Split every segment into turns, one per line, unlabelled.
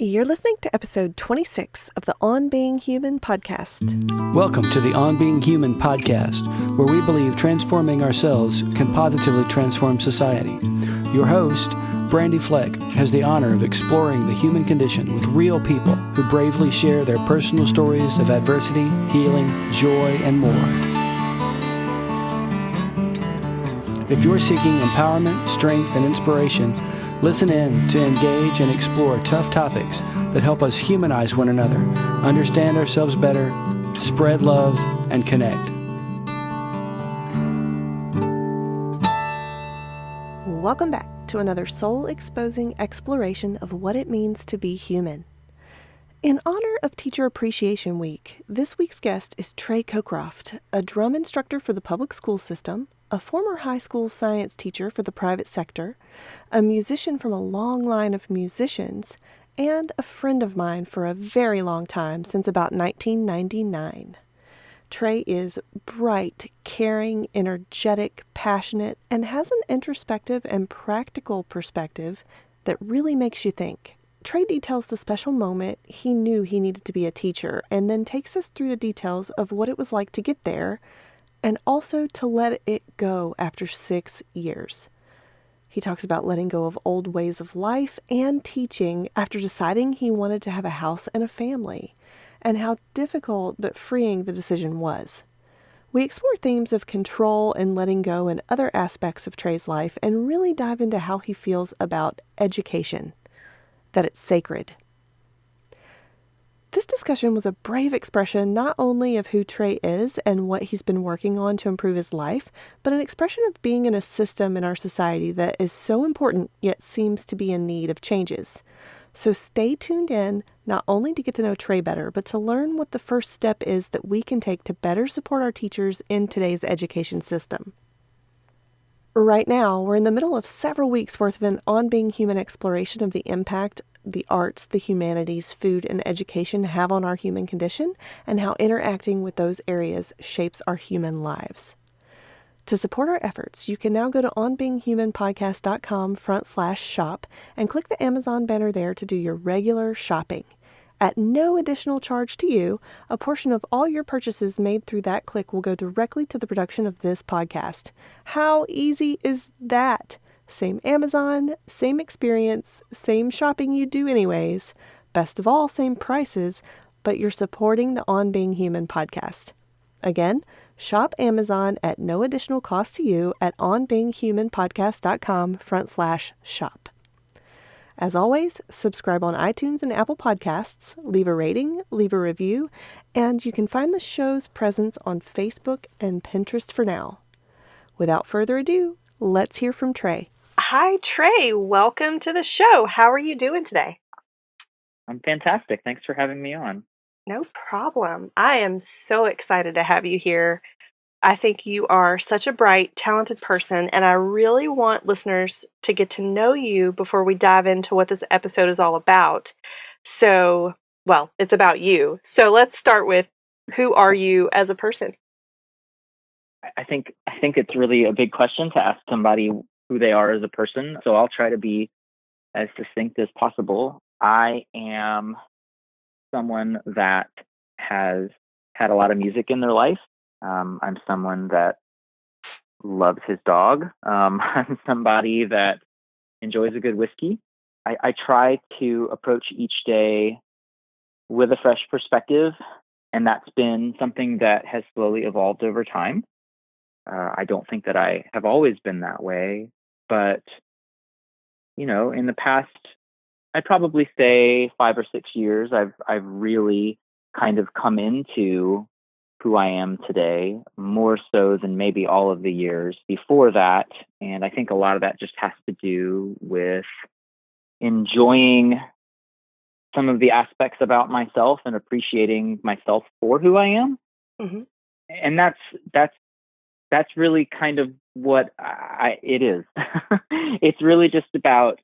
You're listening to episode 26 of the On Being Human podcast.
Welcome to the On Being Human podcast, where we believe transforming ourselves can positively transform society. Your host, Brandy Fleck, has the honor of exploring the human condition with real people who bravely share their personal stories of adversity, healing, joy, and more. If you're seeking empowerment, strength, and inspiration, listen in to engage and explore tough topics that help us humanize one another, understand ourselves better, spread love, and connect.
Welcome back to another soul-exposing exploration of what it means to be human. In honor of Teacher Appreciation Week, this week's guest is Trey Cokeroft, a drum instructor for the public school system, a former high school science teacher for the private sector, a musician from a long line of musicians, and a friend of mine for a very long time, since about 1999. Trey is bright, caring, energetic, passionate, and has an introspective and practical perspective that really makes you think. Trey details the special moment he knew he needed to be a teacher, and then takes us through the details of what it was like to get there, and also to let it go after 6 years. He talks about letting go of old ways of life and teaching after deciding he wanted to have a house and a family, and how difficult but freeing the decision was. We explore themes of control and letting go and other aspects of Trey's life, and really dive into how he feels about education, that it's sacred. This discussion was a brave expression not only of who Trey is and what he's been working on to improve his life, but an expression of being in a system in our society that is so important yet seems to be in need of changes. So stay tuned in, not only to get to know Trey better, but to learn what the first step is that we can take to better support our teachers in today's education system. Right now, we're in the middle of several weeks worth of an On Being Human exploration of the impact the arts, the humanities, food, and education have on our human condition, and how interacting with those areas shapes our human lives. To support our efforts, you can now go to onbeinghumanpodcast.com/shop and click the Amazon banner there to do your regular shopping. At no additional charge to you, a portion of all your purchases made through that click will go directly to the production of this podcast. How easy is that? Same Amazon, same experience, same shopping you do anyways. Best of all, same prices, but you're supporting the On Being Human podcast. Again, shop Amazon at no additional cost to you at onbeinghumanpodcast.com/shop. As always, subscribe on iTunes and Apple Podcasts, leave a rating, leave a review, and you can find the show's presence on Facebook and Pinterest for now. Without further ado, let's hear from Trey. Hi, Trey. Welcome to the show. How are you doing today?
I'm fantastic. Thanks for having me on.
No problem. I am so excited to have you here. I think you are such a bright, talented person, and I really want listeners to get to know you before we dive into what this episode is all about. So, well, it's about you. So let's start with, who are you as a person?
I think it's really a big question to ask somebody who they are as a person. So I'll try to be as succinct as possible. I am someone that has had a lot of music in their life. I'm someone that loves his dog. I'm somebody that enjoys a good whiskey. I try to approach each day with a fresh perspective, and that's been something that has slowly evolved over time. I don't think that I have always been that way, but, in the past, I'd probably say 5 or 6 years, I've really kind of come into who I am today, more so than maybe all of the years before that. And I think a lot of that just has to do with enjoying some of the aspects about myself and appreciating myself for who I am.
Mm-hmm.
And that's really kind of what it is. It's really just about,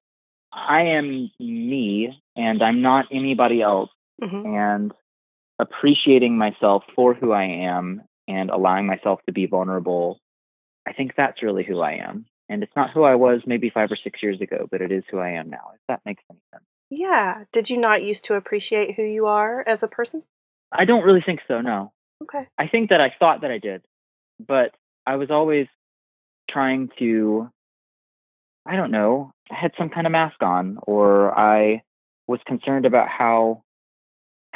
I am me and I'm not anybody else.
Mm-hmm.
And appreciating myself for who I am and allowing myself to be vulnerable. I think that's really who I am. And it's not who I was maybe 5 or 6 years ago, but it is who I am now, if that makes any sense.
Yeah. Did you not used to appreciate who you are as a person?
I don't really think so, no.
Okay.
I think that I thought that I did, but I was always trying to, I don't know, I had some kind of mask on, or I was concerned about how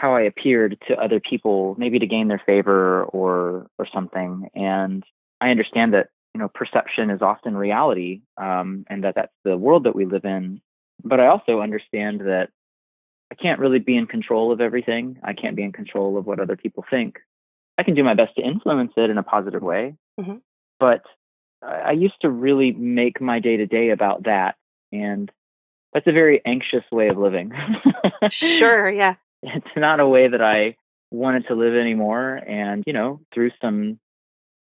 I appeared to other people, maybe to gain their favor or something. And I understand that perception is often reality, and that's the world that we live in. But I also understand that I can't really be in control of everything. I can't be in control of what other people think. I can do my best to influence it in a positive way,
Hmm.
but I used to really make my day to day about that, and that's a very anxious way of living.
Sure. Yeah.
It's not a way that I wanted to live anymore. And through some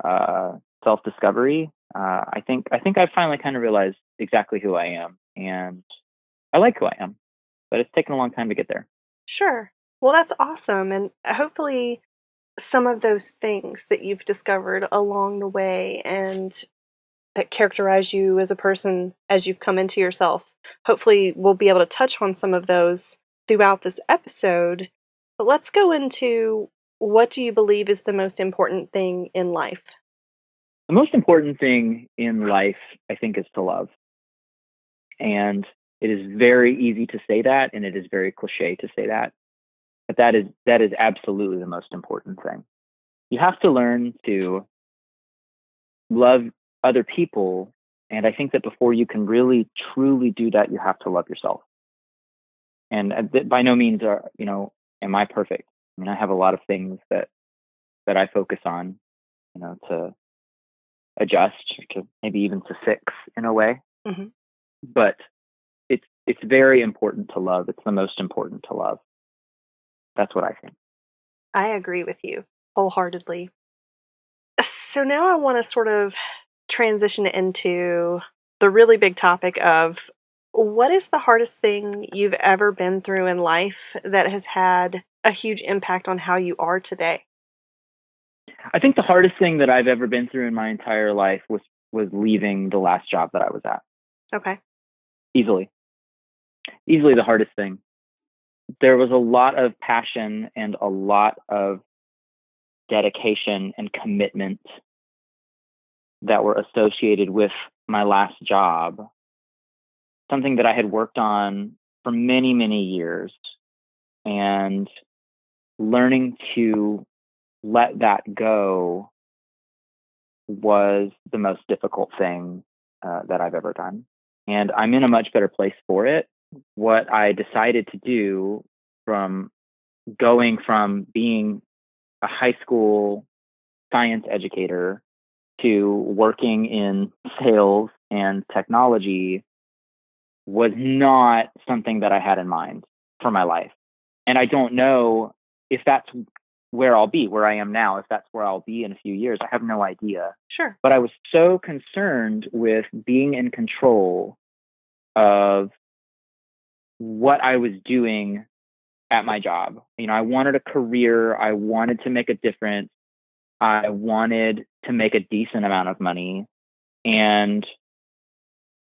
uh, self discovery, I think I finally kind of realized exactly who I am, and I like who I am. But it's taken a long time to get there.
Sure. Well, that's awesome. And hopefully, some of those things that you've discovered along the way and that characterize you as a person as you've come into yourself, hopefully, we'll be able to touch on some of those throughout this episode. But let's go into, what do you believe is the most important thing in life?
The most important thing in life, I think, is to love. And it is very easy to say that, and it is very cliche to say that. But that is absolutely the most important thing. You have to learn to love other people. And I think that before you can really truly do that, you have to love yourself. And by no means am I perfect. I mean, I have a lot of things that I focus on, to adjust, or to maybe even to fix in a way.
Hmm.
But it's very important to love. It's the most important to love. That's what I think.
I agree with you wholeheartedly. So now I want to sort of transition into the really big topic of, what is the hardest thing you've ever been through in life that has had a huge impact on how you are today?
I think the hardest thing that I've ever been through in my entire life was leaving the last job that I was at.
Okay.
Easily. Easily the hardest thing. There was a lot of passion and a lot of dedication and commitment that were associated with my last job, something that I had worked on for many, many years. And learning to let that go was the most difficult thing that I've ever done. And I'm in a much better place for it. What I decided to do, from going from being a high school science educator to working in sales and technology, was not something that I had in mind for my life. And I don't know if that's where I'll be, where I am now, if that's where I'll be in a few years. I have no idea.
Sure.
But I was so concerned with being in control of what I was doing at my job. I wanted a career. I wanted to make a difference. I wanted to make a decent amount of money. And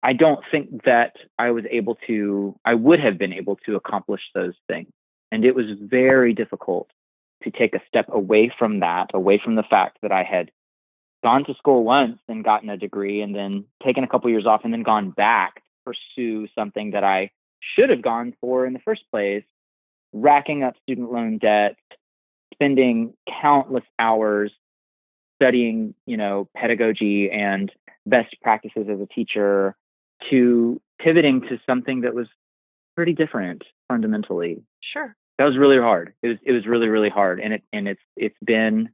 I don't think that I would have been able to accomplish those things. And it was very difficult to take a step away from that, away from the fact that I had gone to school once and gotten a degree, and then taken a couple years off, and then gone back to pursue something that I should have gone for in the first place, racking up student loan debt, spending countless hours studying, pedagogy and best practices as a teacher, to pivoting to something that was pretty different fundamentally.
Sure.
That was really hard. It was really, really hard, and it's been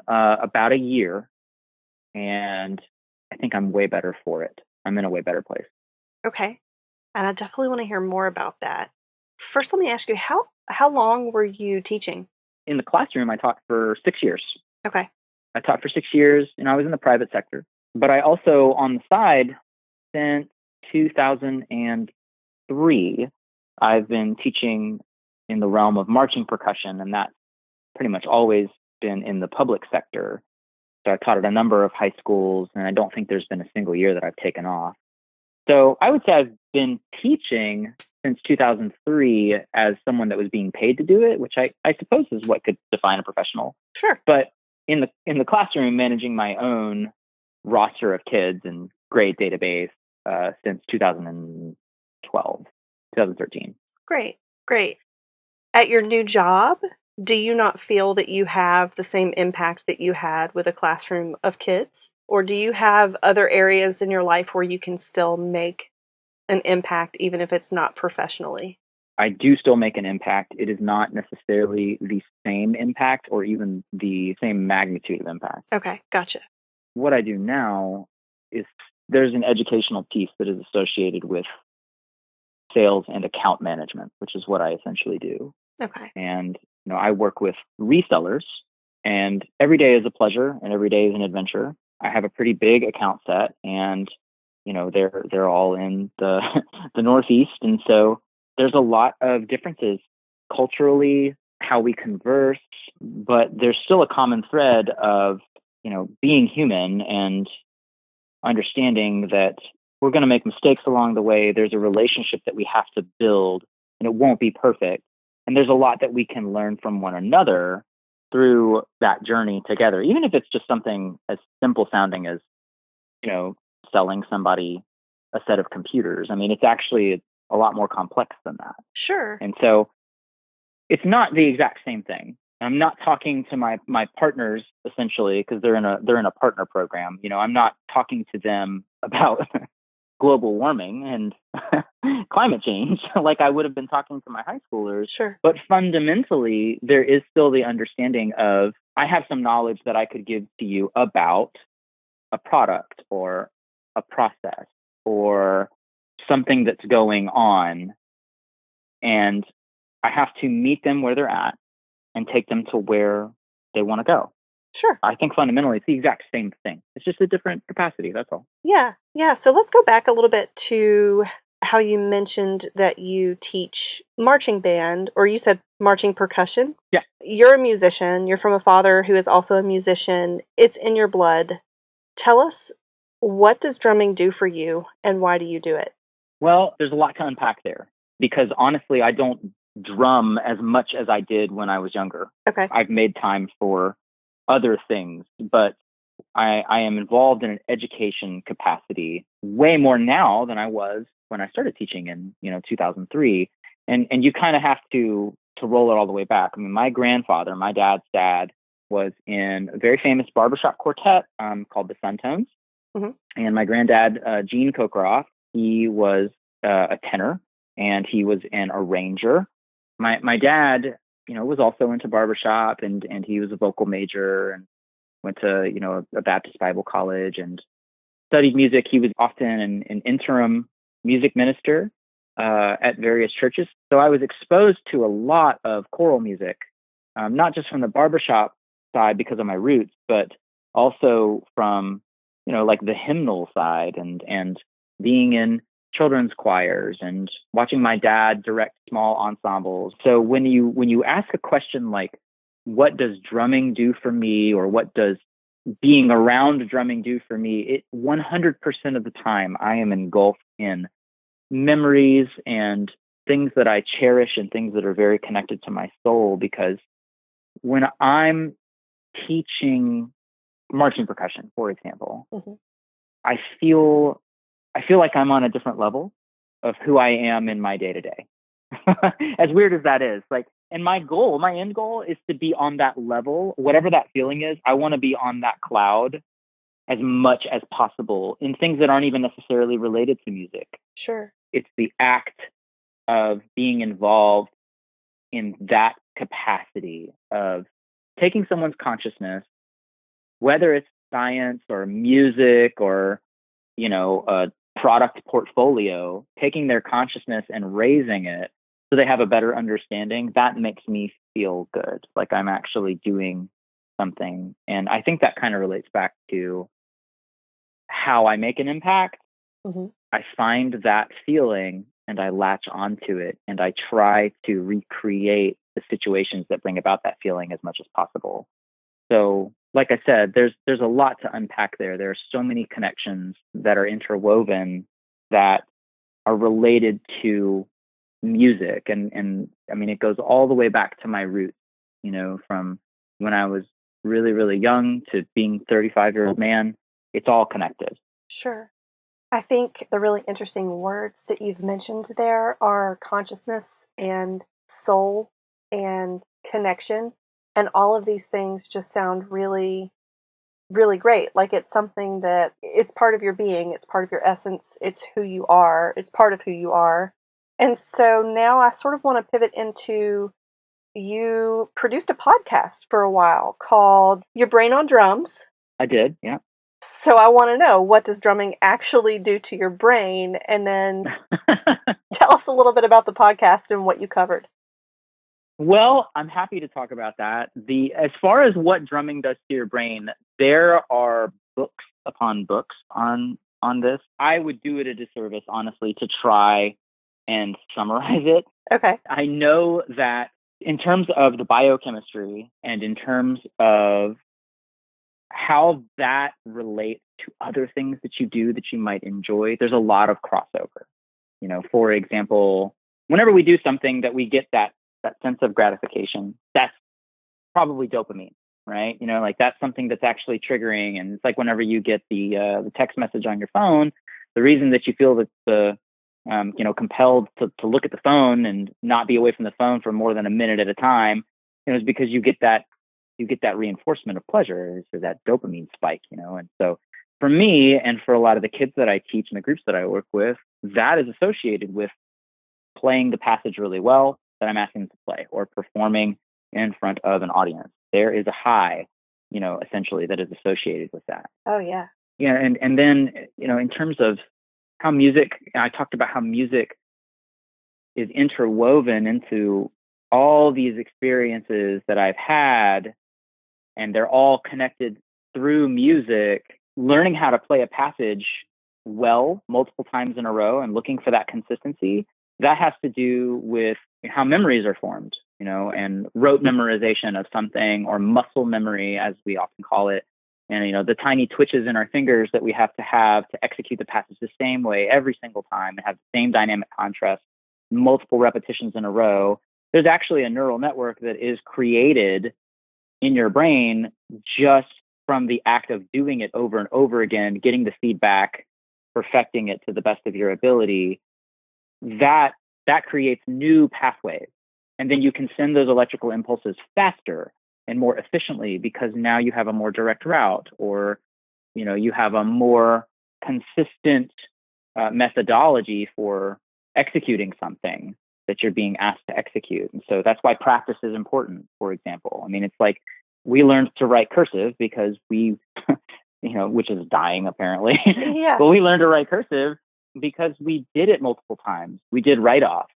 about a year, and I think I'm way better for it. I'm in a way better place.
Okay. And I definitely want to hear more about that. First, let me ask you, how long were you teaching?
In the classroom, I taught for 6 years.
Okay.
I taught for 6 years, and I was in the private sector. But I also, on the side, since 2003, I've been teaching in the realm of marching percussion, and that's pretty much always been in the public sector. So I taught at a number of high schools, and I don't think there's been a single year that I've taken off. So I would say I've been teaching since 2003 as someone that was being paid to do it, which I suppose is what could define a professional.
Sure.
But in the classroom, managing my own roster of kids and grade database since 2012, 2013.
Great. Great. At your new job, do you not feel that you have the same impact that you had with a classroom of kids? Or do you have other areas in your life where you can still make an impact, even if it's not professionally?
I do still make an impact. It is not necessarily the same impact or even the same magnitude of impact.
Okay, gotcha.
What I do now is there's an educational piece that is associated with sales and account management, which is what I essentially do.
Okay.
And I work with resellers, and every day is a pleasure and every day is an adventure. I have a pretty big account set, and they're all in the the Northeast, and so there's a lot of differences culturally, how we converse, but there's still a common thread of being human and understanding that we're going to make mistakes along the way. There's a relationship that we have to build, and it won't be perfect. And there's a lot that we can learn from one another through that journey together, even if it's just something as simple sounding as, selling somebody a set of computers. I mean, it's actually a lot more complex than that.
Sure.
And so it's not the exact same thing. I'm not talking to my partners essentially because they're in a partner program. I'm not talking to them about global warming and climate change like I would have been talking to my high schoolers.
Sure.
But fundamentally, there is still the understanding of I have some knowledge that I could give to you about a product or a process or something that's going on. And I have to meet them where they're at and take them to where they want to go.
Sure.
I think fundamentally it's the exact same thing. It's just a different capacity. That's all.
Yeah. Yeah. So let's go back a little bit to how you mentioned that you teach marching band, or you said marching percussion.
Yeah.
You're a musician. You're from a father who is also a musician. It's in your blood. Tell us, what does drumming do for you and why do you do it?
Well, there's a lot to unpack there because honestly, I don't drum as much as I did when I was younger.
Okay.
I've made time for other things, but I am involved in an education capacity way more now than I was when I started teaching in 2003. And you kind of have to roll it all the way back. I mean, my grandfather, my dad's dad, was in a very famous barbershop quartet called the Suntones.
Mm-hmm.
And my granddad, Trey Cokeroft, he was a tenor and he was an arranger. My dad, was also into barbershop and he was a vocal major and went to, a Baptist Bible college and studied music. He was often an interim music minister at various churches. So I was exposed to a lot of choral music, not just from the barbershop side because of my roots, but also from, like the hymnal side and being in children's choirs and watching my dad direct small ensembles. So when you ask a question like, what does drumming do for me, or what does being around drumming do for me, it 100% of the time I am engulfed in memories and things that I cherish and things that are very connected to my soul. Because when I'm teaching marching percussion, for example,
Mm-hmm.
I feel like I'm on a different level of who I am in my day to day. As weird as that is, and my end goal is to be on that level, whatever that feeling is. I want to be on that cloud as much as possible in things that aren't even necessarily related to music.
Sure.
It's the act of being involved in that capacity of taking someone's consciousness, whether it's science or music or, a product portfolio, taking their consciousness and raising it so they have a better understanding. That makes me feel good, like I'm actually doing something. And I think that kind of relates back to how I make an impact.
Mm-hmm.
I find that feeling and I latch onto it and I try to recreate the situations that bring about that feeling as much as possible. So, like I said, there's a lot to unpack there. There are so many connections that are interwoven that are related to music. And I mean, it goes all the way back to my roots, from when I was really, really young to being 35-year-old man. It's all connected.
Sure. I think the really interesting words that you've mentioned there are consciousness and soul and connection. And all of these things just sound really, really great. Like it's something that it's part of your being, it's part of your essence, it's who you are, it's part of who you are. And so now I sort of want to pivot into you produced a podcast for a while called Your Brain on Drums.
I did, yeah.
So I want to know, what does drumming actually do to your brain? And then tell us a little bit about the podcast and what you covered.
Well, I'm happy to talk about that. As far as what drumming does to your brain, there are books upon books on this. I would do it a disservice, honestly, to try and summarize it.
Okay.
I know that in terms of the biochemistry and in terms of how that relates to other things that you do that you might enjoy, there's a lot of crossover. For example, whenever we do something that we get that sense of gratification, that's probably dopamine, right? Like that's something that's actually triggering. And it's like whenever you get the text message on your phone, the reason that you feel that compelled to look at the phone and not be away from the phone for more than a minute at a time, is because you get that reinforcement of pleasure, so that dopamine spike, And so for me and for a lot of the kids that I teach and the groups that I work with, that is associated with playing the passage really well that I'm asking them to play, or performing in front of an audience. There is a high, essentially, that is associated with that.
Oh, yeah.
Yeah. And then, in terms of how I talked about how music is interwoven into all these experiences that I've had, and they're all connected through music. Learning how to play a passage well multiple times in a row and looking for that consistency, that has to do with how memories are formed, and rote memorization of something, or muscle memory, as we often call it. And, the tiny twitches in our fingers that we have to execute the passage the same way every single time and have the same dynamic contrast, multiple repetitions in a row. There's actually a neural network that is created in your brain just from the act of doing it over and over again, getting the feedback, perfecting it to the best of your ability. That creates new pathways. And then you can send those electrical impulses faster and more efficiently, because now you have a more direct route, or, you have a more consistent methodology for executing something that you're being asked to execute. And so that's why practice is important, for example. I mean, it's like we learned to write cursive because we, which is dying apparently,
Yeah.
but we learned to write cursive because we did it multiple times. We did write-off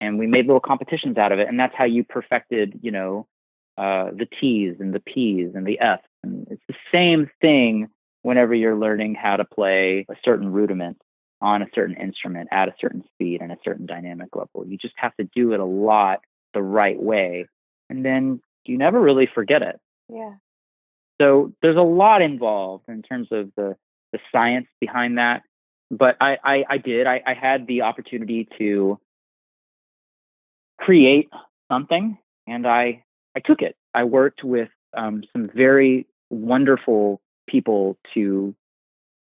and we made little competitions out of it. And that's how you perfected, the T's and the P's and the F's. And it's the same thing whenever you're learning how to play a certain rudiment on a certain instrument at a certain speed and a certain dynamic level. You just have to do it a lot the right way, and then you never really forget it.
Yeah.
So there's a lot involved in terms of the science behind that. But I had the opportunity to create something, and I took it. I worked with some very wonderful people to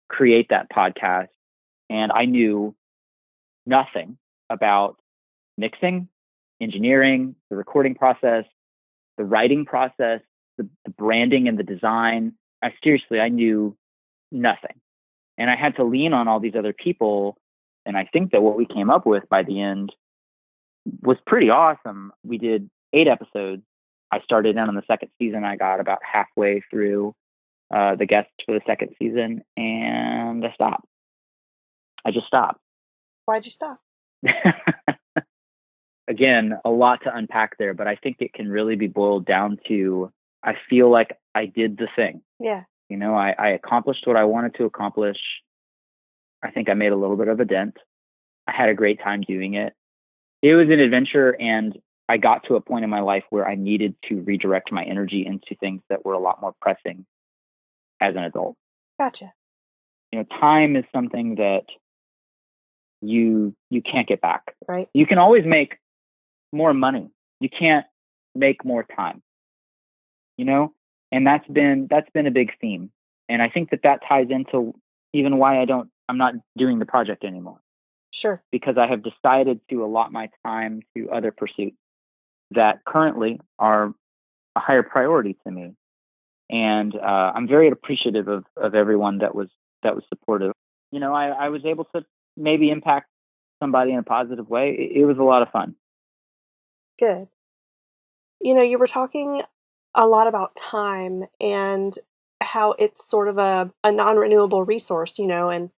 create that podcast. And I knew nothing about mixing, engineering, the recording process, the writing process, the branding and the design. I knew nothing. And I had to lean on all these other people. And I think that what we came up with by the end was pretty awesome. We did 8 episodes. I started in on the second season. I got about halfway through the guests for the second season, and I stopped. I just stopped.
Why'd you stop?
Again, a lot to unpack there, but I think it can really be boiled down to, I feel like I did the thing.
Yeah.
I accomplished what I wanted to accomplish. I think I made a little bit of a dent. I had a great time doing it. It was an adventure, and I got to a point in my life where I needed to redirect my energy into things that were a lot more pressing as an adult.
Gotcha.
Time is something that you can't get back.
Right.
You can always make more money. You can't make more time, and that's been a big theme. And I think that ties into even why I'm not doing the project anymore,
Sure.
because I have decided to allot my time to other pursuits that currently are a higher priority to me. And I'm very appreciative of everyone that was supportive. I was able to maybe impact somebody in a positive way. It was a lot of fun.
Good. You were talking a lot about time and how it's sort of a non-renewable resource, and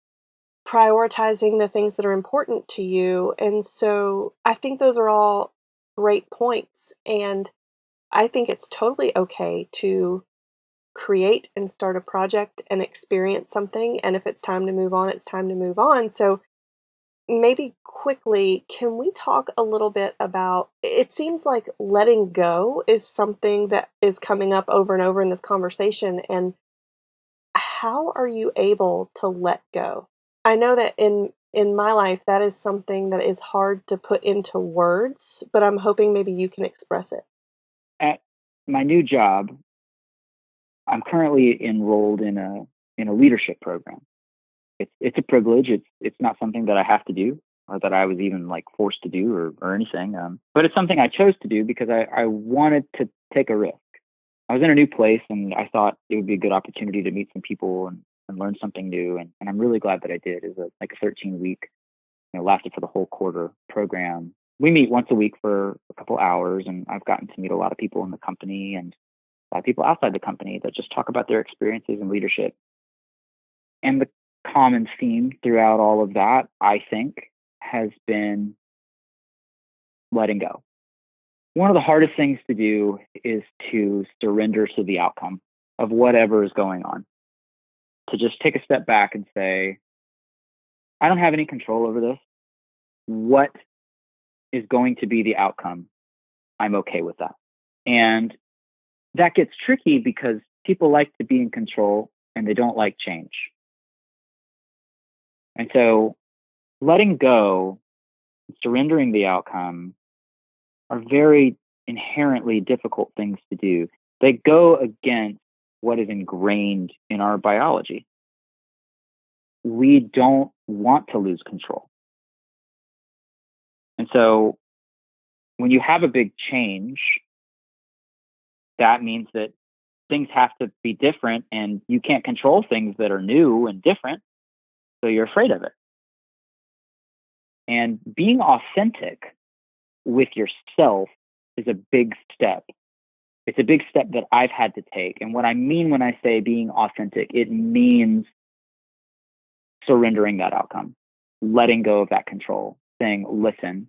prioritizing the things that are important to you. And so I think those are all great points. And I think it's totally okay to create and start a project and experience something. And if it's time to move on, it's time to move on. So maybe quickly, can we talk a little bit about it seems like letting go is something that is coming up over and over in this conversation. And how are you able to let go? I know that in my life that is something that is hard to put into words, but I'm hoping maybe you can express it.
At my new job, I'm currently enrolled in a leadership program. It's a privilege. It's not something that I have to do or that I was even like forced to do or anything. But it's something I chose to do because I wanted to take a risk. I was in a new place and I thought it would be a good opportunity to meet some people and learn something new. And I'm really glad that I did. It was like a 13-week, lasted for the whole quarter program. We meet once a week for a couple hours, and I've gotten to meet a lot of people in the company and a lot of people outside the company that just talk about their experiences in leadership. And the common theme throughout all of that, I think, has been letting go. One of the hardest things to do is to surrender to the outcome of whatever is going on. To just take a step back and say, I don't have any control over this. What is going to be the outcome? I'm okay with that. And that gets tricky because people like to be in control and they don't like change. And so letting go, surrendering the outcome are very inherently difficult things to do. They go against what is ingrained in our biology. We don't want to lose control. And so when you have a big change, that means that things have to be different and you can't control things that are new and different. So you're afraid of it. And being authentic with yourself is a big step. It's a big step that I've had to take. And what I mean when I say being authentic, it means surrendering that outcome, letting go of that control, saying, listen,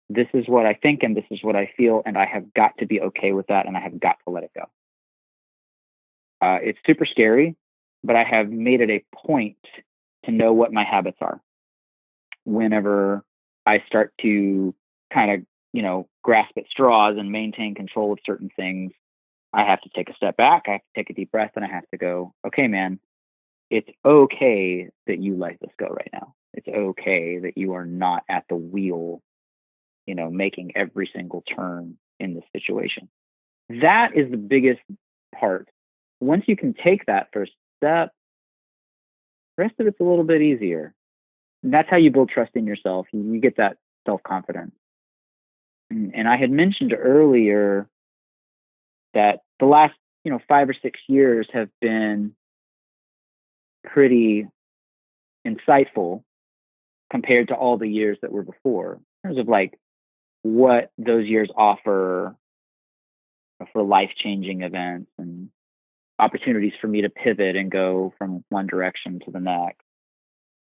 this is what I think and this is what I feel, and I have got to be okay with that, and I have got to let it go. It's super scary, but I have made it a point to know what my habits are. Whenever I start to kind of, grasp at straws and maintain control of certain things, I have to take a step back. I have to take a deep breath and I have to go, okay, man, it's okay that you let this go right now. It's okay that you are not at the wheel, making every single turn in this situation. That is the biggest part. Once you can take that first step, the rest of it's a little bit easier. And that's how you build trust in yourself. You get that self-confidence. And I had mentioned earlier that the last, 5 or 6 years have been pretty insightful compared to all the years that were before, in terms of like what those years offer for life-changing events and opportunities for me to pivot and go from one direction to the next.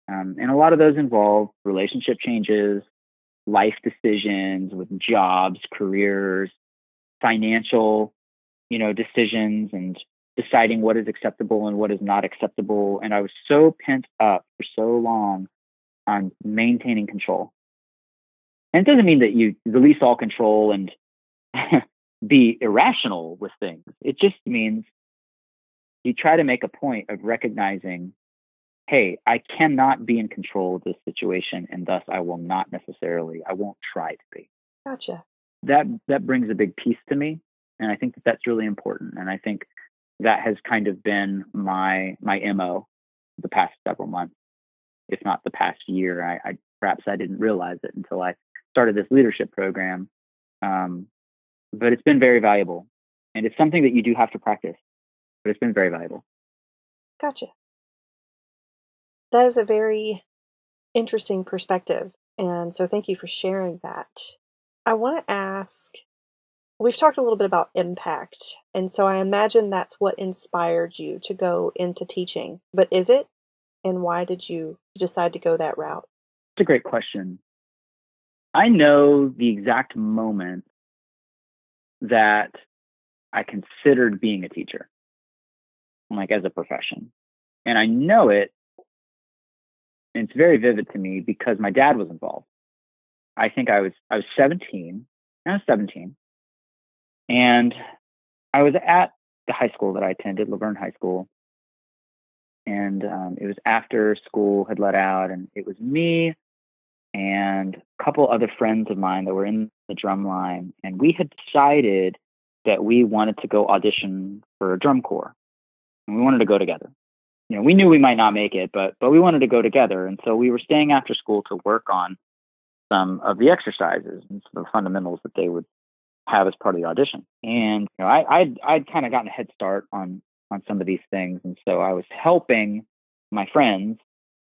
And a lot of those involve relationship changes, life decisions with jobs, careers, financial, decisions, and deciding what is acceptable and what is not acceptable. And I was so pent up for so long on maintaining control. And it doesn't mean that you release all control and be irrational with things. It just means you try to make a point of recognizing hey, I cannot be in control of this situation, and thus I won't try to be.
Gotcha.
That brings a big peace to me, and I think that's really important. And I think that has kind of been my MO the past several months, if not the past year. I perhaps I didn't realize it until I started this leadership program, but it's been very valuable, and it's something that you do have to practice. But it's been very valuable.
Gotcha. That is a very interesting perspective. And so thank you for sharing that. I want to ask, we've talked a little bit about impact. And so I imagine that's what inspired you to go into teaching. But is it? And why did you decide to go that route?
It's a great question. I know the exact moment that I considered being a teacher, like as a profession. And I know it, and it's very vivid to me because my dad was involved. I think I was 17. I was 17. And I was at the high school that I attended, Laverne High School. And it was after school had let out, and it was me and a couple other friends of mine that were in the drum line. And we had decided that we wanted to go audition for a drum corps, and we wanted to go together. You know, we knew we might not make it, but we wanted to go together. And so we were staying after school to work on some of the exercises and some of the fundamentals that they would have as part of the audition. And you know, I'd kind of gotten a head start on some of these things, and so I was helping my friends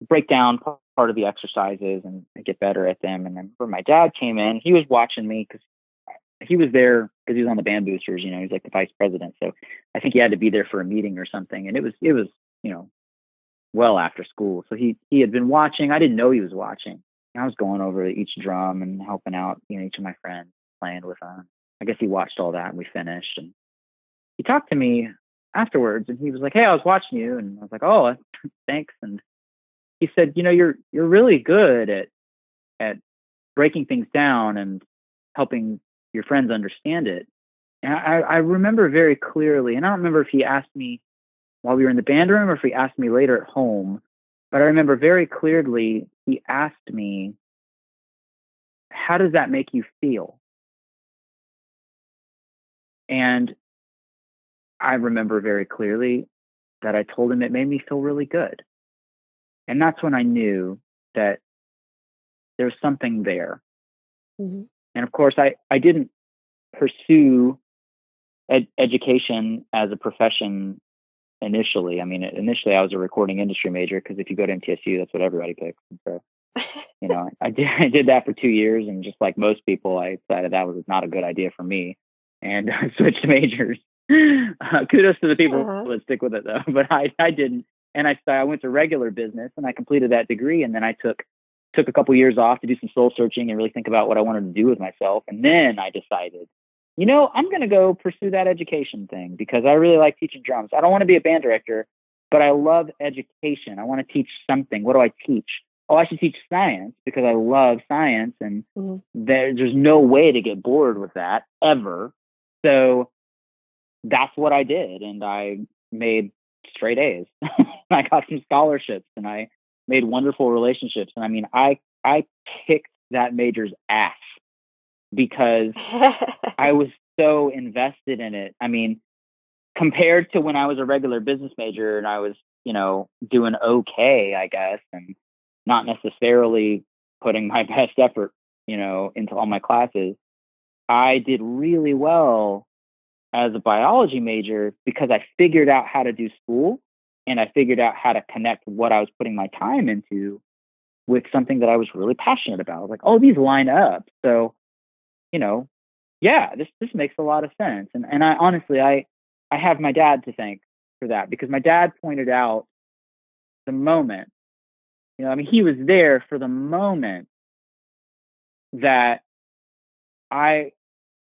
break down part of the exercises and get better at them. And then when my dad came in, he was watching me because he was there because he was on the band boosters. You know, he's like the vice president, so I think he had to be there for a meeting or something. And it was you know, well after school, so he had been watching. I didn't know he was watching. I was going over each drum and helping out, you know, each of my friends, playing with them. I guess he watched all that, and we finished. And he talked to me afterwards, and he was like, "Hey, I was watching you," and I was like, "Oh, thanks." And he said, "You know, you're really good at breaking things down and helping your friends understand it." And I remember very clearly, and I don't remember if he asked me while we were in the band room or if he asked me later at home, but I remember very clearly he asked me, "How does that make you feel?" And I remember very clearly that I told him it made me feel really good. And that's when I knew that there's something there.
Mm-hmm.
And of course, I didn't pursue education as a profession initially. I mean, initially I was a recording industry major because if you go to MTSU, that's what everybody picks. And so, you know, I did that for 2 years, and just like most people, I decided that was not a good idea for me, and I switched majors. Kudos to the people that stick with it though, but I didn't. And I went to regular business, and I completed that degree, and then I took a couple years off to do some soul searching and really think about what I wanted to do with myself. And then I decided, you know, I'm going to go pursue that education thing because I really like teaching drums. I don't want to be a band director, but I love education. I want to teach something. What do I teach? Oh, I should teach science because I love science, and there's no way to get bored with that ever. So that's what I did, and I made straight A's. I got some scholarships, and I made wonderful relationships. And I mean, I kicked that major's ass because I was so invested in it. I mean, compared to when I was a regular business major and I was, you know, doing okay, I guess, and not necessarily putting my best effort, you know, into all my classes, I did really well as a biology major because I figured out how to do school, and I figured out how to connect what I was putting my time into with something that I was really passionate about. I was like, oh, these line up. So, you know, yeah, this makes a lot of sense. And I honestly, I have my dad to thank for that, because my dad pointed out the moment, you know, I mean, he was there for the moment that I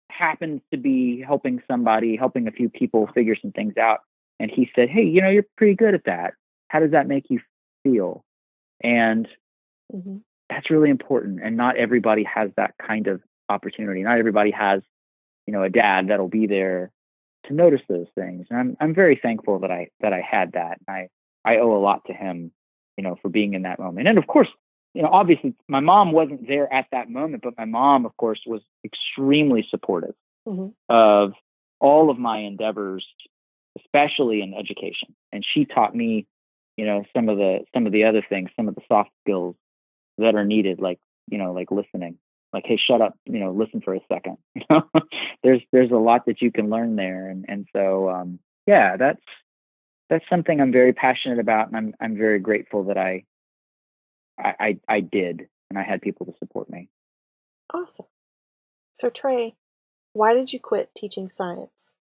happened to be helping a few people figure some things out. And he said, hey, you know, you're pretty good at that. How does that make you feel? And that's really important. And not everybody has that kind of opportunity. Not everybody has, you know, a dad that'll be there to notice those things. And I'm very thankful that I had that. I owe a lot to him for being in that moment. And of course, obviously my mom wasn't there at that moment, but my mom, of course, was extremely supportive of all of my endeavors, especially in education. And she taught me, some of the other things, some of the soft skills that are needed, like listening, like, hey, shut up, listen for a second. There's a lot that you can learn there. And so, yeah, that's something I'm very passionate about. And I'm very grateful that I did, and I had people to support me.
Awesome. So Trey, why did you quit teaching science?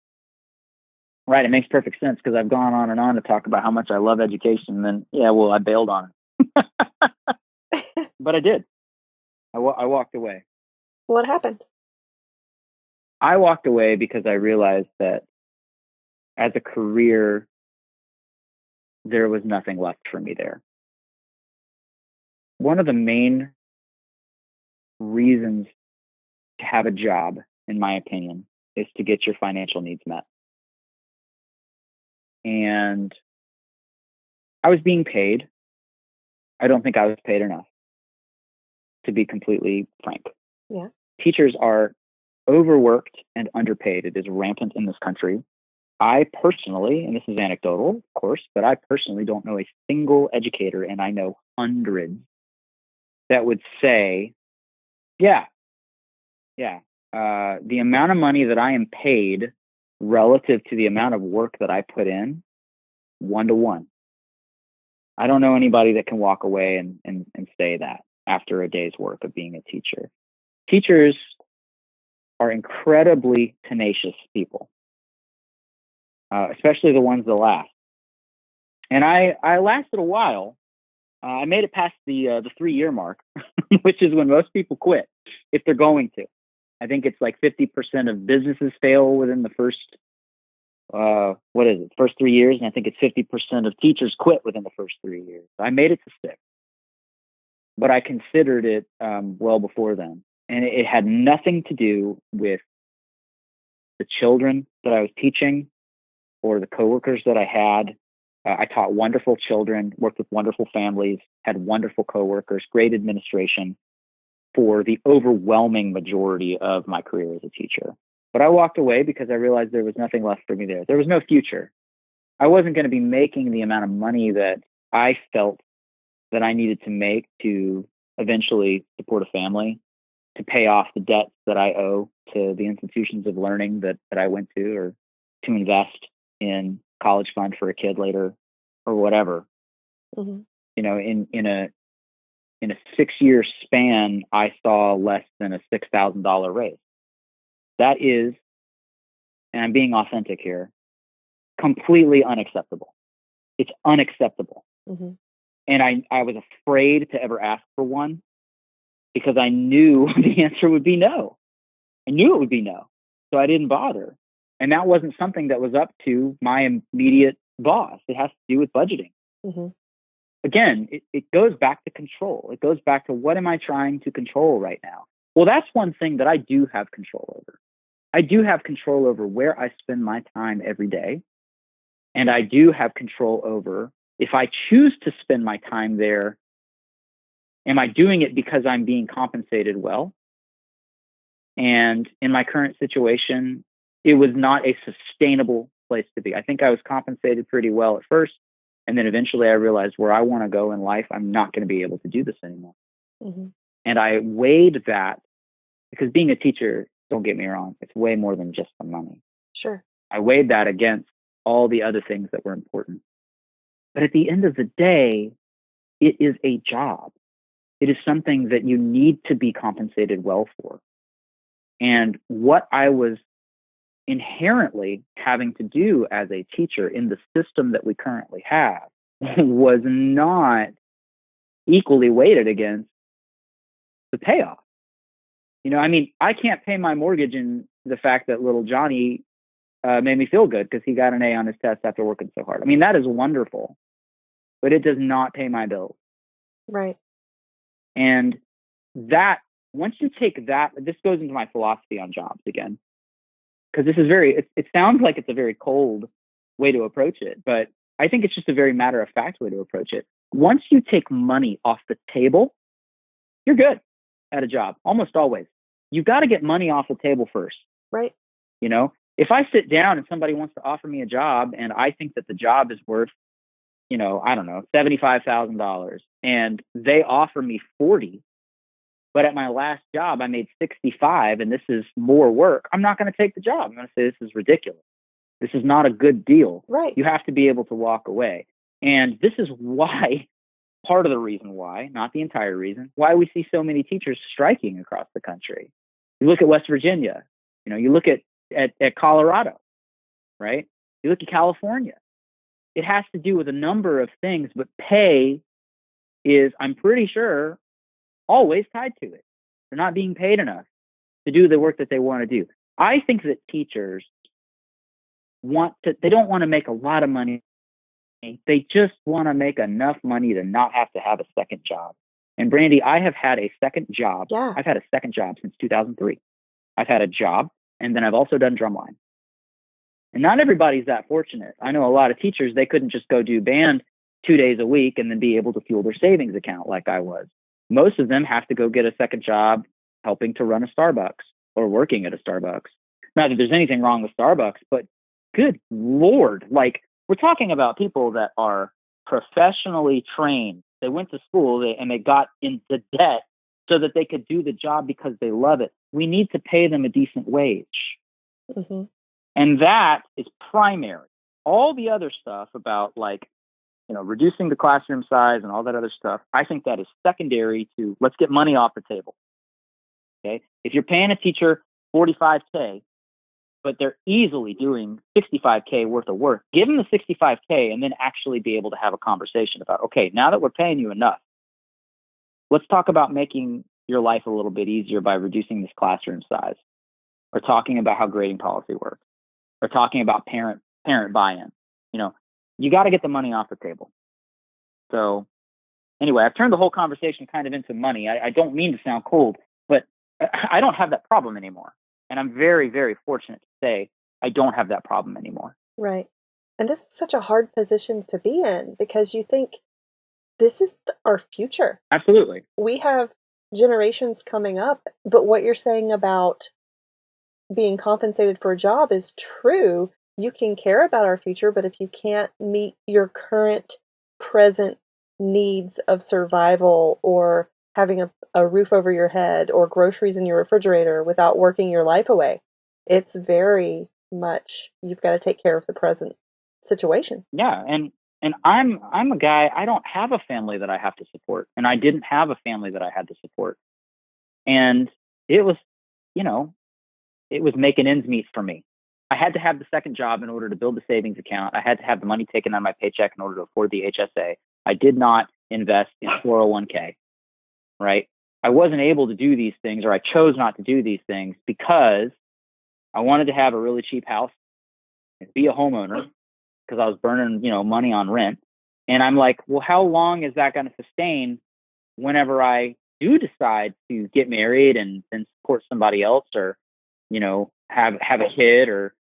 Right. It makes perfect sense, because I've gone on and on to talk about how much I love education. And then, I bailed on it. But I did. I walked away.
What happened?
I walked away because I realized that as a career, there was nothing left for me there. One of the main reasons to have a job, in my opinion, is to get your financial needs met. And I was being paid. I don't think I was paid enough, to be completely frank.
Yeah.
Teachers are overworked and underpaid. It is rampant in this country. I personally, and this is anecdotal, of course, but I personally don't know a single educator, and I know hundreds, that would say, the amount of money that I am paid relative to the amount of work that I put in, 1-to-1. I don't know anybody that can walk away and say that after a day's work of being a teacher. Teachers are incredibly tenacious people, especially the ones that last. And I lasted a while. I made it past the 3-year mark, which is when most people quit, if they're going to. I think it's like 50% of businesses fail within the first, first 3 years. And I think it's 50% of teachers quit within the first 3 years. I made it to 6, but I considered it well before then. And it had nothing to do with the children that I was teaching or the coworkers that I had. I taught wonderful children, worked with wonderful families, had wonderful coworkers, great administration for the overwhelming majority of my career as a teacher. But I walked away because I realized there was nothing left for me there. There was no future. I wasn't going to be making the amount of money that I felt that I needed to make to eventually support a family, to pay off the debts that I owe to the institutions of learning that I went to, or to invest in college fund for a kid later, or whatever.
Mm-hmm.
In a 6-year span, I saw less than a $6,000 raise. That is, and I'm being authentic here, completely unacceptable. It's unacceptable.
Mm-hmm.
And I was afraid to ever ask for one, because I knew the answer would be no. I knew it would be no. So I didn't bother. And that wasn't something that was up to my immediate boss. It has to do with budgeting.
Mm-hmm.
Again, it goes back to control. It goes back to, what am I trying to control right now? Well, that's one thing that I do have control over. I do have control over where I spend my time every day. And I do have control over, if I choose to spend my time there, am I doing it because I'm being compensated well? And in my current situation, it was not a sustainable place to be. I think I was compensated pretty well at first. And then eventually I realized, where I want to go in life, I'm not going to be able to do this anymore.
Mm-hmm.
And I weighed that, because being a teacher, don't get me wrong, it's way more than just the money.
Sure.
I weighed that against all the other things that were important. But at the end of the day, it is a job. It is something that you need to be compensated well for. And what I was inherently having to do as a teacher in the system that we currently have was not equally weighted against the payoff. I can't pay my mortgage in the fact that little Johnny made me feel good because he got an A on his test after working so hard. That is wonderful, but it does not pay my bills.
Right.
And that, once you take that, this goes into my philosophy on jobs again, because this is it sounds like it's a very cold way to approach it, but I think it's just a very matter of fact way to approach it. once you take money off the table, you're good at a job, almost always. You got to get money off the table first.
Right.
You know, if I sit down and somebody wants to offer me a job and I think that the job is worth, I don't know, $75,000 and they offer me 40, but at my last job I made 65 and this is more work, I'm not going to take the job. I'm going to say this is ridiculous. This is not a good deal.
Right.
You have to be able to walk away. And this is why, part of the reason why, not the entire reason, why we see so many teachers striking across the country. You look at West Virginia, you look at Colorado, right? You look at California. It has to do with a number of things, but pay is, I'm pretty sure, always tied to it. They're not being paid enough to do the work that they want to do. I think that teachers they don't want to make a lot of money. They just want to make enough money to not have to have a second job. And Brandy, I have had a second job.
Yeah.
I've had a second job since 2003. I've had a job, and then I've also done drumline. And not everybody's that fortunate. I know a lot of teachers, they couldn't just go do band 2 days a week and then be able to fuel their savings account like I was. Most of them have to go get a second job helping to run a Starbucks or working at a Starbucks. Not that there's anything wrong with Starbucks, but good Lord, like, we're talking about people that are professionally trained. They went to school and they got into debt so that they could do the job because they love it. We need to pay them a decent wage.
Mm-hmm.
And that is primary. All the other stuff about reducing the classroom size and all that other stuff, I think that is secondary to let's get money off the table. Okay. If you're paying a teacher $45K, but they're easily doing $65K worth of work, give them the $65K and then actually be able to have a conversation about, okay, now that we're paying you enough, let's talk about making your life a little bit easier by reducing this classroom size, or talking about how grading policy works, or talking about parent buy-in. You got to get the money off the table. So anyway, I've turned the whole conversation kind of into money. I don't mean to sound cold, but I don't have that problem anymore. And I'm very, very fortunate to say I don't have that problem anymore.
Right. And this is such a hard position to be in because you think this is our future.
Absolutely.
We have generations coming up, but what you're saying about being compensated for a job is true. You can care about our future, but if you can't meet your current present needs of survival or having a roof over your head or groceries in your refrigerator without working your life away, it's very much you've got to take care of the present situation.
Yeah, and I'm a guy, I don't have a family that I have to support, and I didn't have a family that I had to support. And it was, it was making ends meet for me. I had to have the second job in order to build the savings account. I had to have the money taken out of my paycheck in order to afford the HSA. I did not invest in 401k, right? I wasn't able to do these things, or I chose not to do these things because I wanted to have a really cheap house and be a homeowner because I was burning, money on rent. And I'm like, well, how long is that going to sustain whenever I do decide to get married and support somebody else, or, have a kid or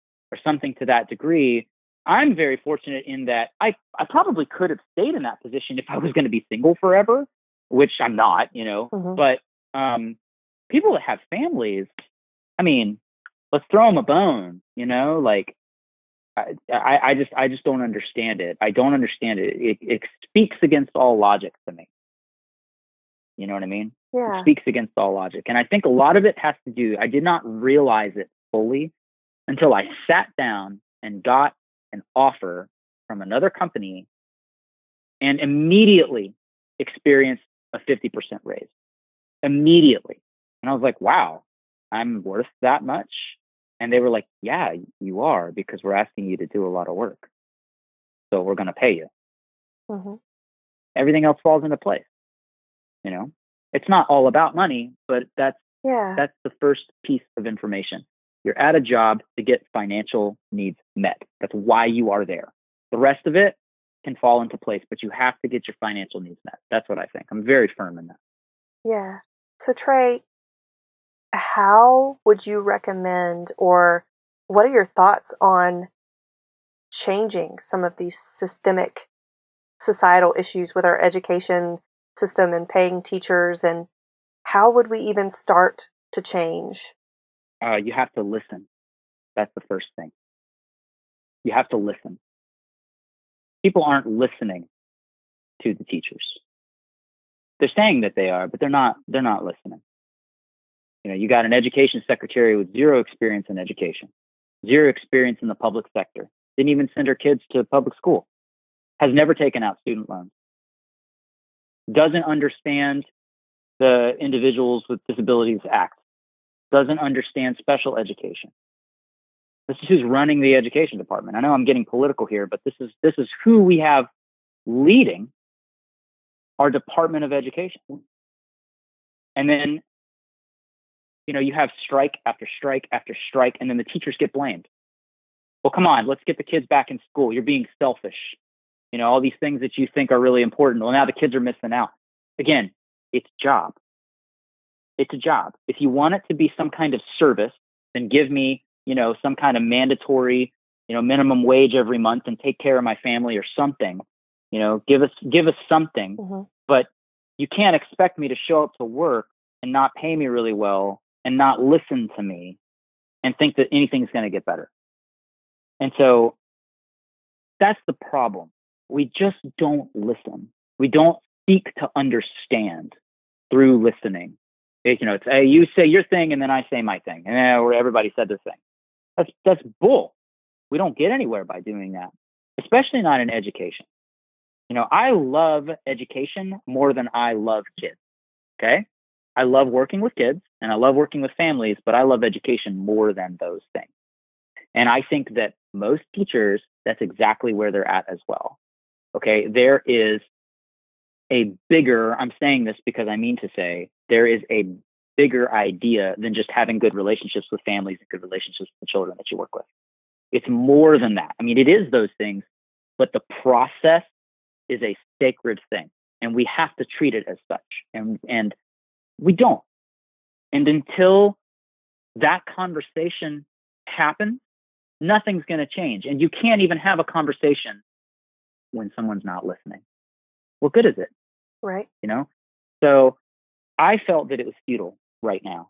something to that degree? I'm very fortunate in that I probably could have stayed in that position if I was going to be single forever, which I'm not,
Mm-hmm.
but people that have families, I mean, let's throw them a bone, like I just don't understand it. I don't understand it. It speaks against all logic to me. You know what I mean?
Yeah.
It speaks against all logic. And I think a lot of it has to do, I did not realize it fully until I sat down and got an offer from another company and immediately experienced a 50% raise. Immediately. And I was like, wow, I'm worth that much? And they were like, yeah, you are, because we're asking you to do a lot of work. So we're going to pay you.
Mm-hmm.
Everything else falls into place. It's not all about money, but that's the first piece of information. You're at a job to get financial needs met. That's why you are there. The rest of it can fall into place, but you have to get your financial needs met. That's what I think. I'm very firm in that.
Yeah. So Trey, how would you recommend, or what are your thoughts on changing some of these systemic societal issues with our education system and paying teachers, and how would we even start to change?
You have to listen. That's the first thing. You have to listen. People aren't listening to the teachers. They're saying that they are, but they're not listening. You got an education secretary with zero experience in education, zero experience in the public sector, didn't even send her kids to public school, has never taken out student loans, doesn't understand the Individuals with Disabilities Act, doesn't understand special education. This is who's running the education department. I know I'm getting political here, but this is who we have leading our Department of Education. And then, you have strike after strike after strike, and then the teachers get blamed. Well, come on, let's get the kids back in school. You're being selfish. All these things that you think are really important. Well, now the kids are missing out. Again, it's a job. It's a job. If you want it to be some kind of service, then give me, some kind of mandatory, minimum wage every month and take care of my family or something. Give us something.
Mm-hmm.
But you can't expect me to show up to work and not pay me really well and not listen to me and think that anything's going to get better. And so that's the problem. We just don't listen. We don't seek to understand through listening. It's, hey, you say your thing and then I say my thing, and everybody said their thing. That's bull. We don't get anywhere by doing that, especially not in education. I love education more than I love kids. Okay, I love working with kids and I love working with families, but I love education more than those things. And I think that most teachers, that's exactly where they're at as well. Okay, there is a bigger, I'm saying this because I mean to say, there is a bigger idea than just having good relationships with families and good relationships with the children that you work with. It's more than that. I mean, it is those things, but the process is a sacred thing, and we have to treat it as such. And we don't. And until that conversation happens, nothing's going to change. And you can't even have a conversation when someone's not listening. What good is it?
Right.
So I felt that it was futile right now.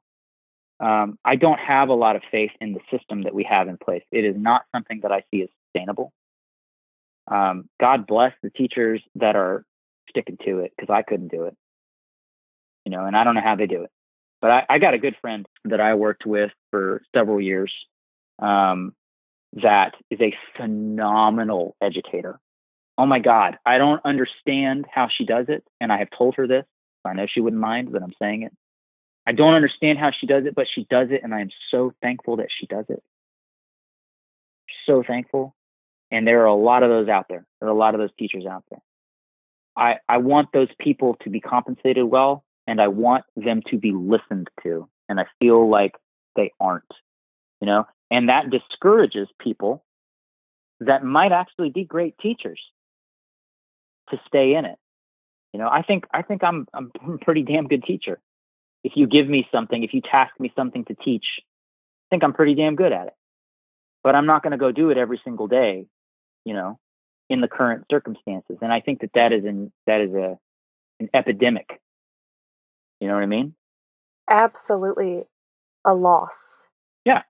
I don't have a lot of faith in the system that we have in place. It is not something that I see as sustainable. God bless the teachers that are sticking to it, because I couldn't do it, and I don't know how they do it. But I got a good friend that I worked with for several years that is a phenomenal educator. Oh my God, I don't understand how she does it. And I have told her this. I know she wouldn't mind that I'm saying it. I don't understand how she does it, but she does it. And I am so thankful that she does it. So thankful. And there are a lot of those out there. There are a lot of those teachers out there. I want those people to be compensated well, and I want them to be listened to. And I feel like they aren't, and that discourages people that might actually be great teachers to stay in it. I think I'm a pretty damn good teacher. If you give me something, if you task me something to teach, I think I'm pretty damn good at it. But I'm not going to go do it every single day, in the current circumstances. And I think that is an epidemic. You know what I mean?
Absolutely a loss.
Yeah.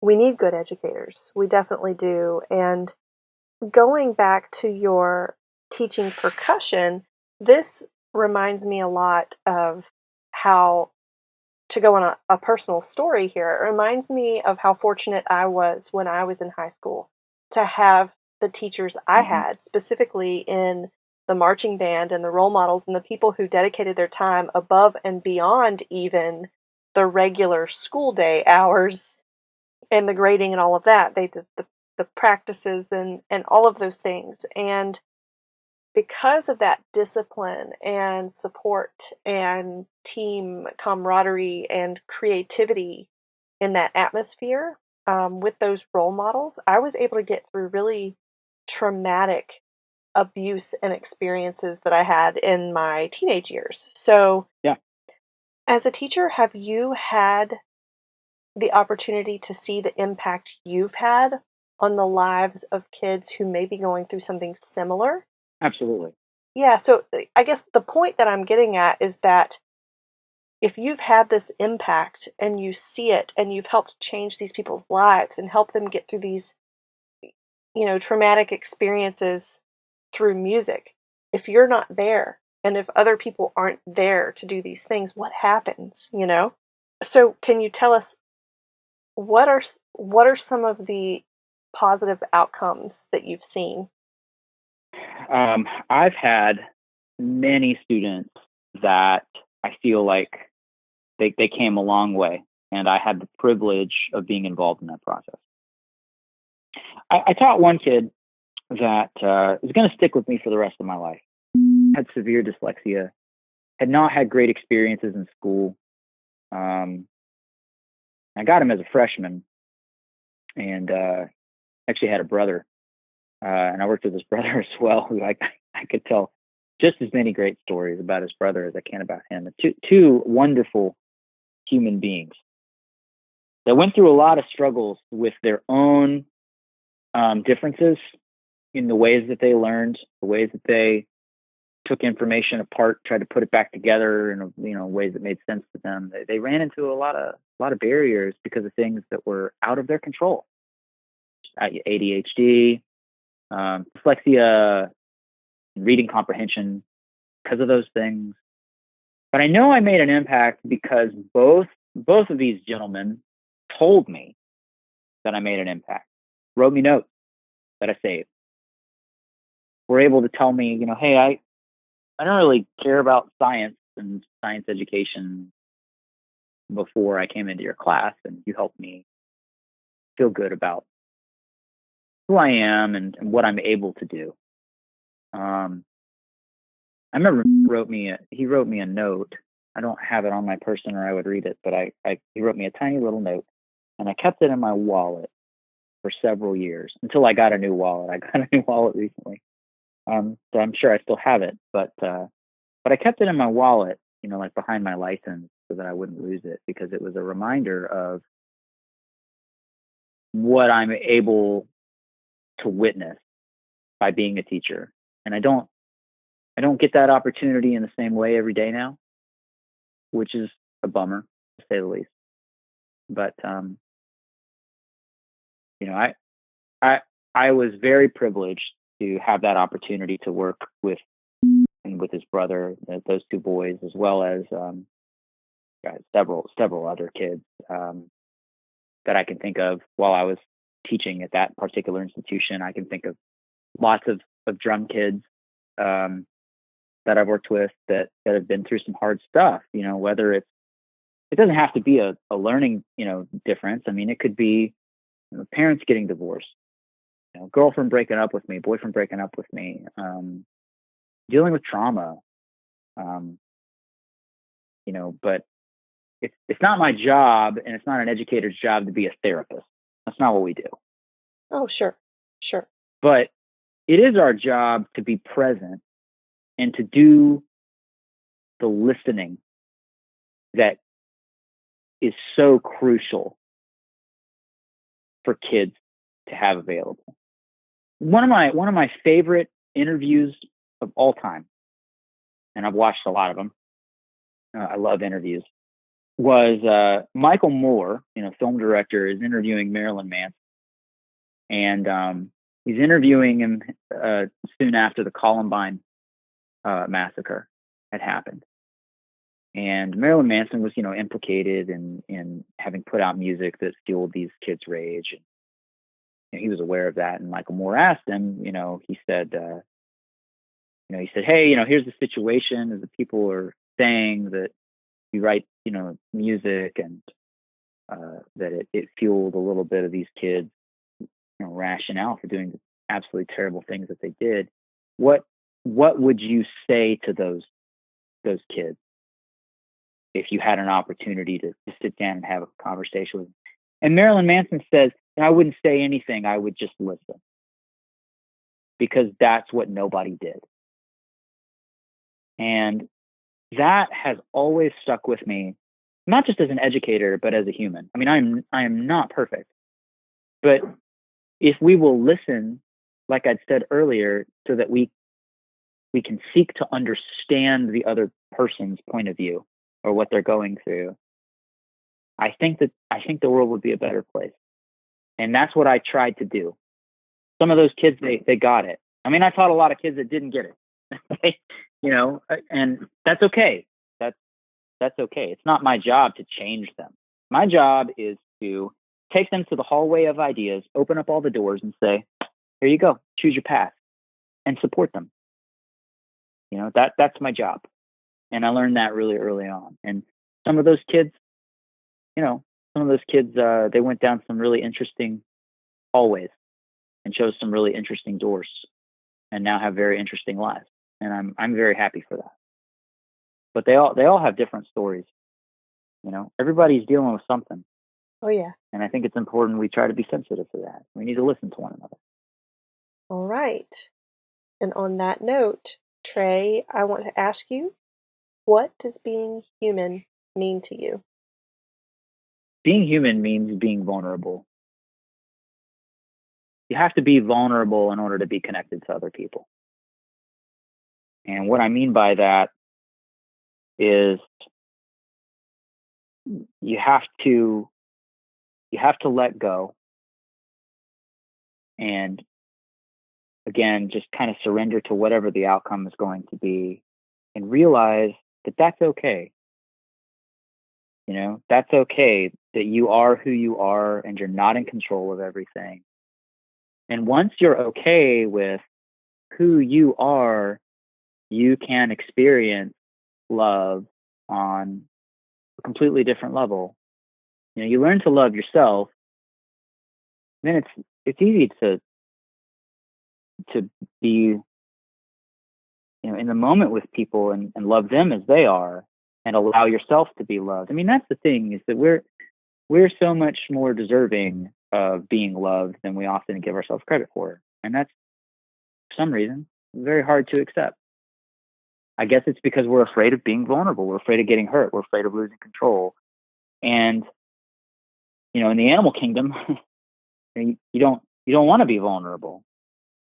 We need good educators. We definitely do. And going back to your teaching percussion, this reminds me a lot of how, to go on a personal story here, it reminds me of how fortunate I was when I was in high school to have the teachers I had, specifically in the marching band and the role models and the people who dedicated their time above and beyond even the regular school day hours and the grading and all of that. They did the practices and all of those things. And because of that discipline and support and team camaraderie and creativity in that atmosphere, with those role models, I was able to get through really traumatic abuse and experiences that I had in my teenage years. So,
Yeah.
as a teacher, have you had the opportunity to see the impact you've had on the lives of kids who may be going through something similar?
Absolutely.
Yeah, so I guess the point that I'm getting at is that if you've had this impact and you see it and you've helped change these people's lives and help them get through these, traumatic experiences through music, if you're not there and if other people aren't there to do these things, what happens? So can you tell us what are some of the positive outcomes that you've seen?
I've had many students that I feel like they came a long way, and I had the privilege of being involved in that process. I taught one kid that is going to stick with me for the rest of my life. Had severe dyslexia, had not had great experiences in school. Um, I got him as a freshman, and actually had a brother, and I worked with his brother as well, who I could tell just as many great stories about his brother as I can about him. Two wonderful human beings that went through a lot of struggles with their own differences in the ways that they learned, the ways that they took information apart, tried to put it back together in ways that made sense to them. They ran into a lot of barriers because of things that were out of their control. ADHD, dyslexia, reading comprehension, because of those things. But I know I made an impact because both of these gentlemen told me that I made an impact, wrote me notes that I saved, were able to tell me, hey, I don't really care about science and science education before I came into your class, and you helped me feel good about who I am and what I'm able to do. I remember he wrote me a note. I don't have it on my person or I would read it, but he wrote me a tiny little note, and I kept it in my wallet for several years until I got a new wallet. I got a new wallet recently, so I'm sure I still have it, but I kept it in my wallet, like behind my license, so that I wouldn't lose it, because it was a reminder of what I'm able to witness by being a teacher, and I don't get that opportunity in the same way every day now, which is a bummer, to say the least. But I I I was very privileged to have that opportunity to work with his brother, those two boys, as well as several other kids that I can think of while I was teaching at that particular institution. I can think of lots of drum kids that I've worked with that have been through some hard stuff. Whether it doesn't have to be a learning difference. I mean, it could be parents getting divorced, girlfriend breaking up with me, boyfriend breaking up with me, dealing with trauma. Um, but it's not my job, and it's not an educator's job to be a therapist. That's not what we do.
Oh, sure. Sure.
But it is our job to be present and to do the listening that is so crucial for kids to have available. One of my favorite interviews of all time, and I've watched a lot of them. I love interviews. Was Michael Moore, film director, is interviewing Marilyn Manson, and he's interviewing him soon after the Columbine massacre had happened. And Marilyn Manson was, implicated in having put out music that fueled these kids' rage. And he was aware of that. And Michael Moore asked him, he said, hey, here's the situation. Is the people are saying that you write, music, and that it fueled a little bit of these kids, rationale for doing the absolutely terrible things that they did. What would you say to those kids if you had an opportunity to sit down and have a conversation with them? And Marilyn Manson says, I wouldn't say anything. I would just listen, because that's what nobody did. And that has always stuck with me, not just as an educator, but as a human. I mean, I am not perfect, but if we will listen, like I'd said earlier, so that we we can seek to understand the other person's point of view or what they're going through, I think the world would be a better place. And that's what I tried to do. Some of those kids, they got it. I mean, I taught a lot of kids that didn't get it, and that's okay. That's okay. It's not my job to change them. My job is to take them to the hallway of ideas, open up all the doors and say, here you go, choose your path, and support them. That's my job. And I learned that really early on. And some of those kids, they went down some really interesting hallways and chose some really interesting doors and now have very interesting lives. And I'm very happy for that. But they all have different stories. Everybody's dealing with something.
Oh, yeah.
And I think it's important we try to be sensitive to that. We need to listen to one another.
All right. And on that note, Trey, I want to ask you, what does being human mean to you?
Being human means being vulnerable. You have to be vulnerable in order to be connected to other people. And what I mean by that is you have to let go and, again, just kind of surrender to whatever the outcome is going to be and realize that that's okay. That's okay that you are who you are and you're not in control of everything. And once you're okay with who you are, you can experience love on a completely different level. You learn to love yourself, then it's easy to be in the moment with people and love them as they are and allow yourself to be loved. I mean, that's the thing, is that we're so much more deserving of being loved than we often give ourselves credit for. And that's, for some reason, very hard to accept. I guess it's because we're afraid of being vulnerable. We're afraid of getting hurt. We're afraid of losing control. And, in the animal kingdom, you don't want to be vulnerable.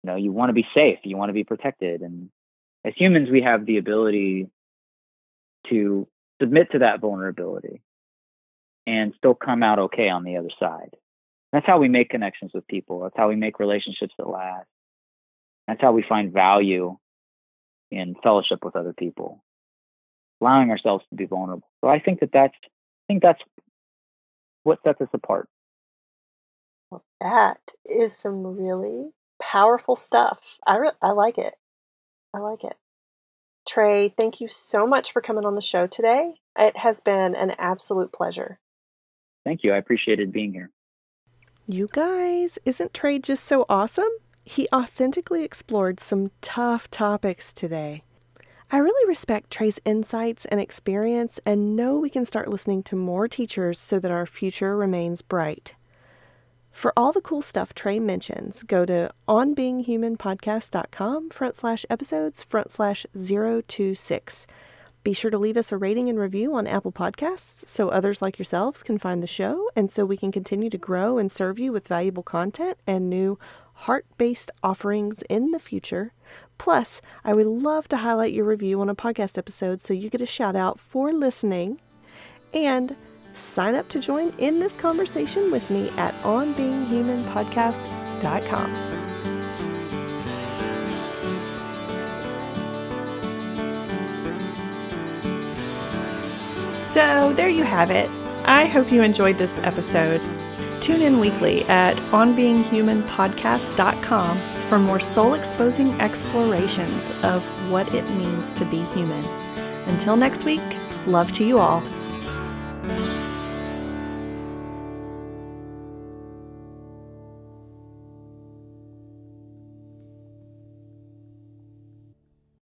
You want to be safe. You want to be protected. And as humans, we have the ability to submit to that vulnerability and still come out okay on the other side. That's how we make connections with people. That's how we make relationships that last. That's how we find value in fellowship with other people, allowing ourselves to be vulnerable. So I think that's what sets us apart.
Well, that is some really powerful stuff. I like it. I like it. Trey, thank you so much for coming on the show today. It has been an absolute pleasure.
Thank you. I appreciated being here.
You guys, isn't Trey just so awesome? He authentically explored some tough topics today. I really respect Trey's insights and experience and know we can start listening to more teachers so that our future remains bright. For all the cool stuff Trey mentions, go to onbeinghuman.podcast.com/episodes/026. Be sure to leave us a rating and review on Apple Podcasts so others like yourselves can find the show and so we can continue to grow and serve you with valuable content and new heart-based offerings in the future. Plus, I would love to highlight your review on a podcast episode so you get a shout out for listening. And sign up to join in this conversation with me at onbeinghumanpodcast.com. So there you have it. I hope you enjoyed this episode. Tune in weekly at onbeinghumanpodcast.com for more soul-exposing explorations of what it means to be human. Until next week, love to you all.